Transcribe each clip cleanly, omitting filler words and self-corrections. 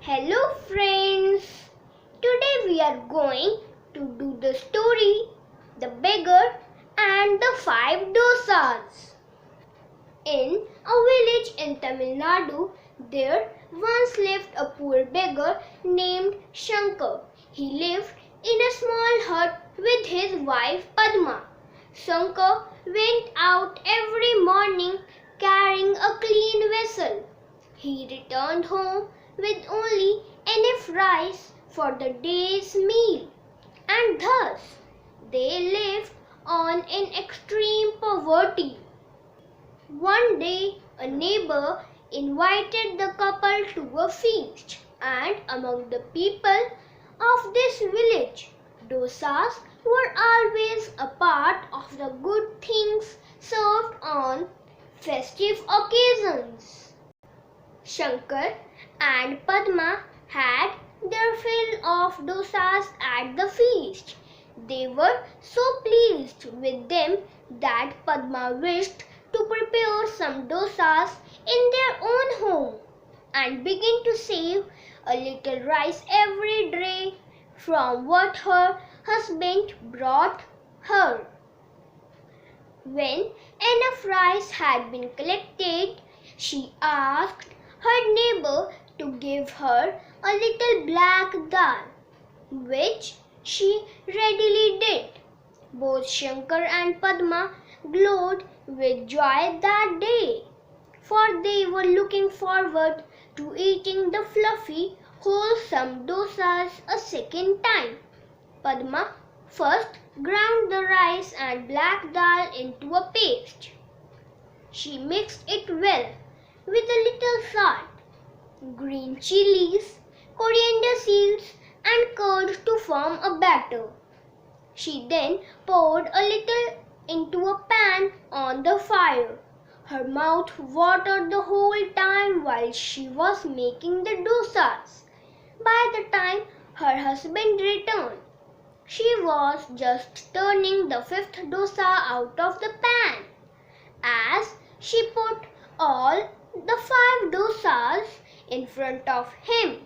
Hello friends, today we are going to do the story The Beggar and the Five Dosas. In a village in Tamil Nadu, there once lived a poor beggar named Shankar. He lived in a small hut with his wife Padma. Shankar went out every morning carrying a clean vessel. He returned home with only enough rice for the day's meal, and thus they lived on in extreme poverty. One day, a neighbor invited the couple to a feast, and among the people of this village, dosas were always a part of the good things served on festive occasions. Shankar and Padma had their fill of dosas at the feast. They were so pleased with them that Padma wished to prepare some dosas in their own home and begin to save a little rice every day from what her husband brought her. When enough rice had been collected, she asked her neighbor to give her a little black dal, which she readily did. Both Shankar and Padma glowed with joy that day, for they were looking forward to eating the fluffy, wholesome dosas a second time. Padma first ground the rice and black dal into a paste. She mixed it well with a little salt, green chilies, coriander seeds, and curd to form a batter. She then poured a little into a pan on the fire. Her mouth watered the whole time while she was making the dosas. By the time her husband returned, she was just turning the fifth dosa out of the pan. As she put all the five dosas in front of him,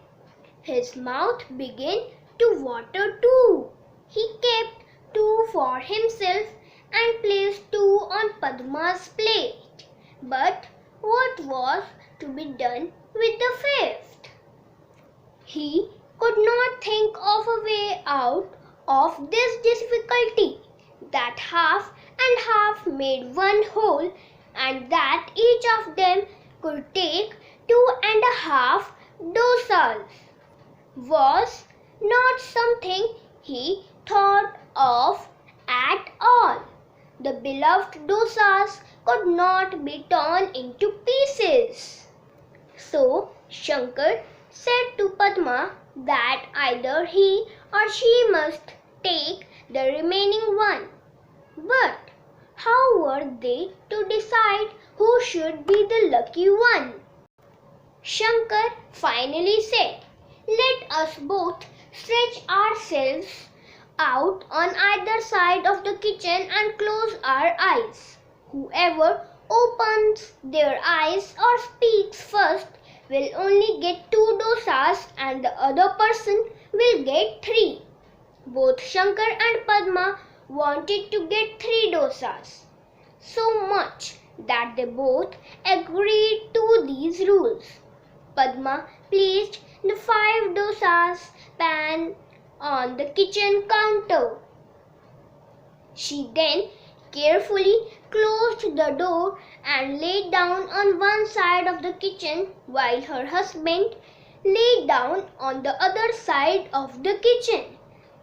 his mouth began to water too. He kept two for himself and placed two on Padma's plate. But what was to be done with the fifth? He could not think of a way out of this difficulty, that half and half made one whole, and that each of them could take 2.5 dosas was not something he thought of at all. The beloved dosas could not be torn into pieces. So Shankar said to Padma that either he or she must take the remaining one. But how were they to decide who should be the lucky one? Shankar finally said, "Let us both stretch ourselves out on either side of the kitchen and close our eyes. Whoever opens their eyes or speaks first will only get 2 dosas and the other person will get 3. Both Shankar and Padma wanted to get 3 dosas, so much that they both agreed to these rules. Padma placed the 5 dosas pan on the kitchen counter. She then carefully closed the door and lay down on one side of the kitchen while her husband lay down on the other side of the kitchen.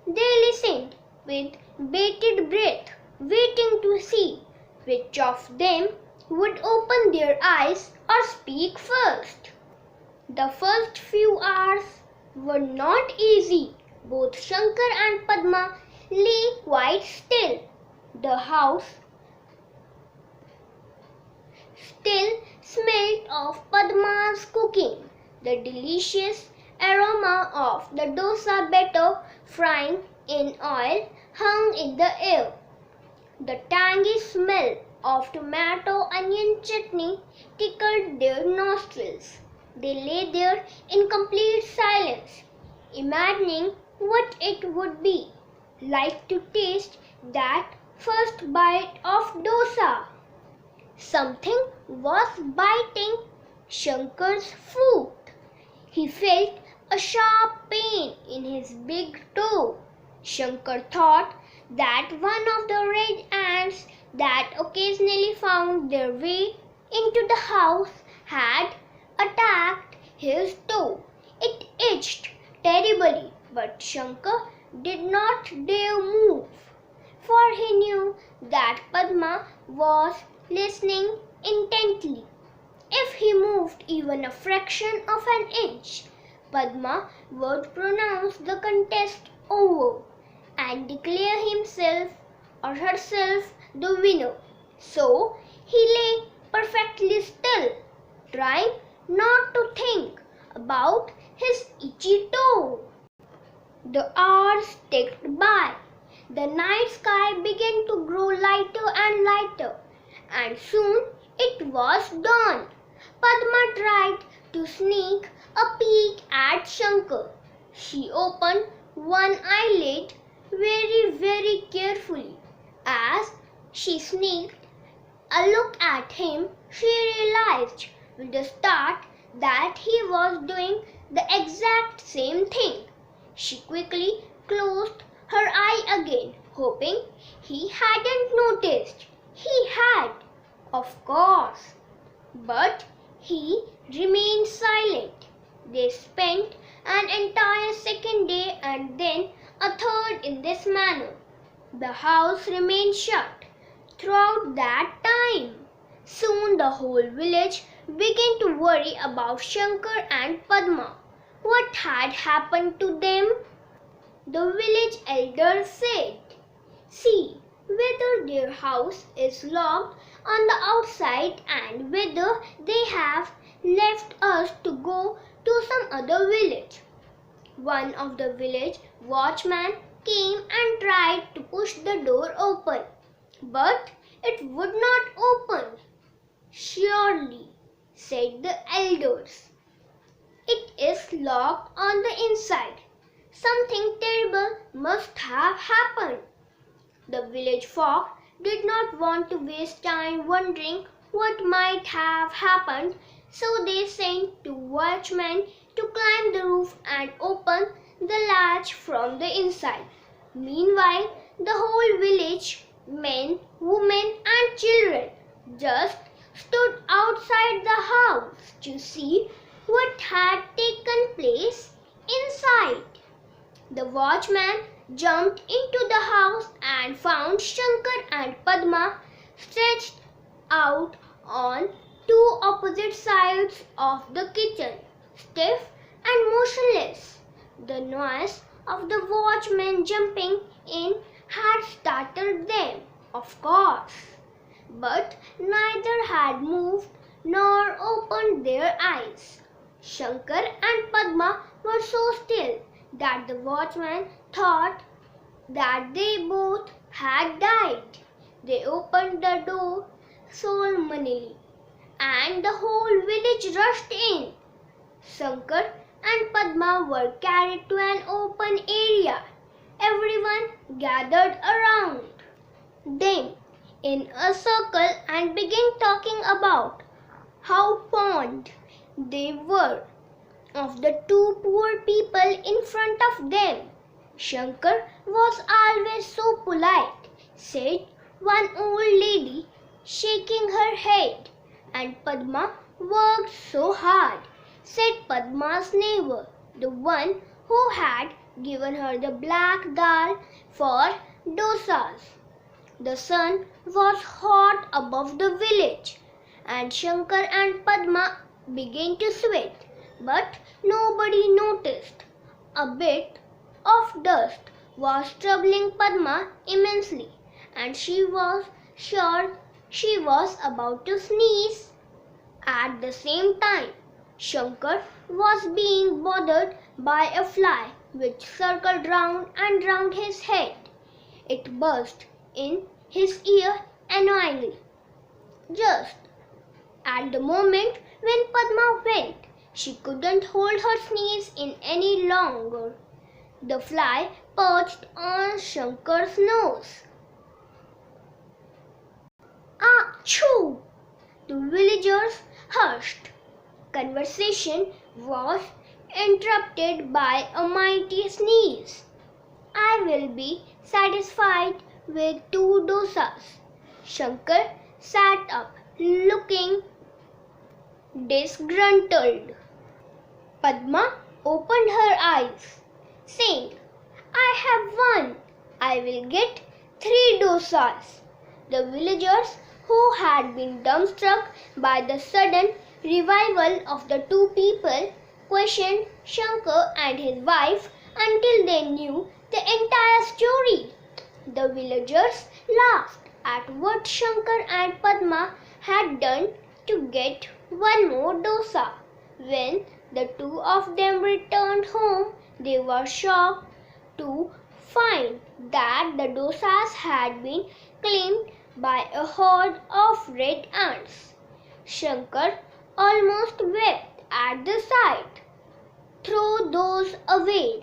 They listened with bated breath, waiting to see which of them would open their eyes or speak first. The first few hours were not easy. Both Shankar and Padma lay quite still. The house still smelled of Padma's cooking. The delicious aroma of the dosa batter frying in oil hung in the air. The tangy smell of tomato onion chutney tickled their nostrils. They lay there in complete silence, imagining what it would be like to taste that first bite of dosa. Something was biting Shankar's foot. He felt a sharp pain in his big toe. Shankar thought that one of the red ants that occasionally found their way into the house had attacked his toe. It itched terribly, but Shankar did not dare move, for he knew that Padma was listening intently. If he moved even a fraction of an inch, Padma would pronounce the contest over and declare himself or herself the winner. So he lay perfectly still, trying not to think about his itchy toe. The hours ticked by. The night sky began to grow lighter and lighter, and soon it was dawn. Padma tried to sneak a peek at Shankar. She opened one eyelid very carefully. As she sneaked a look at him, she realized with a start that he was doing the exact same thing. She quickly closed her eye again, hoping he hadn't noticed. He had, of course, but he remained silent. They spent an entire second day and then a third in this manner. The house remained shut throughout that time. Soon the whole village began to worry about Shankar and Padma. What had happened to them? The village elder said, "See whether their house is locked on the outside and whether they have left us to go to some other village." One of the village watchmen came and tried to push the door open, but it would not open. "Surely," said the elders, "it is locked on the inside. Something terrible must have happened." The village folk did not want to waste time wondering what might have happened, so they sent two watchmen to climb the roof and open the latch from the inside. Meanwhile, the whole village, men, women and children, just stood outside the house to see what had taken place inside. The watchman jumped into the house and found Shankar and Padma stretched out on two opposite sides of the kitchen, stiff and motionless. The noise of the watchman jumping in had startled them, of course, but neither had moved nor opened their eyes. Shankar and Padma were so still that the watchman thought that they both had died. They opened the door solemnly, and the whole village rushed in. Shankar and Padma were carried to an open area. Everyone gathered around them in a circle and began talking about how fond they were of the two poor people in front of them. "Shankar was always so polite," said one old lady, shaking her head. "And Padma worked so hard," said Padma's neighbor, the one who had given her the black dal for dosas. The sun was hot above the village, and Shankar and Padma began to sweat, but nobody noticed. A bit of dust was troubling Padma immensely, and she was sure she was about to sneeze. At the same time, Shankar was being bothered by a fly which circled round and round his head. It buzzed in his ear annoyingly. Just at the moment when Padma went She couldn't hold her sneeze in any longer. The fly perched on Shankar's nose. Achoo! The villagers hushed. Conversation was interrupted by a mighty sneeze. I will be satisfied with 2 dosas. Shankar sat up, looking disgruntled. Padma opened her eyes, saying, I have won. I will get 3 dosas. The villagers, who had been dumbstruck by the sudden revival of the 2 people, questioned Shankar and his wife until they knew the entire story. The villagers laughed at what Shankar and Padma had done to get 1 more dosa. When the 2 of them returned home, they were shocked to find that the dosas had been claimed by a horde of red ants. Shankar almost wept at the sight. Throw those away,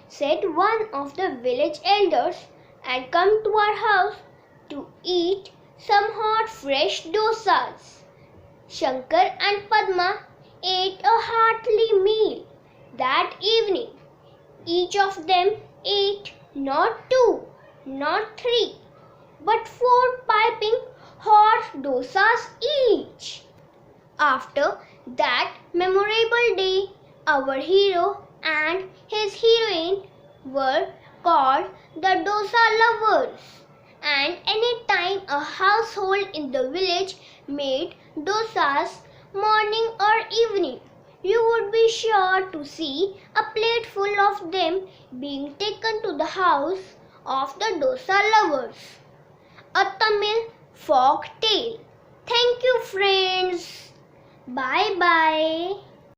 said one of the village elders, and come to our house to eat some hot fresh dosas. Shankar and Padma ate a hearty meal that evening. Each of them ate not 2, not 3, but 4 piping hot dosas each. After that memorable day, our hero and his heroine were called the dosa lovers, and any time a household in the village made dosas morning or evening, you would be sure to see a plate full of them being taken to the house of the dosa lovers. A Tamil folk tale. Thank you, friends. Bye bye.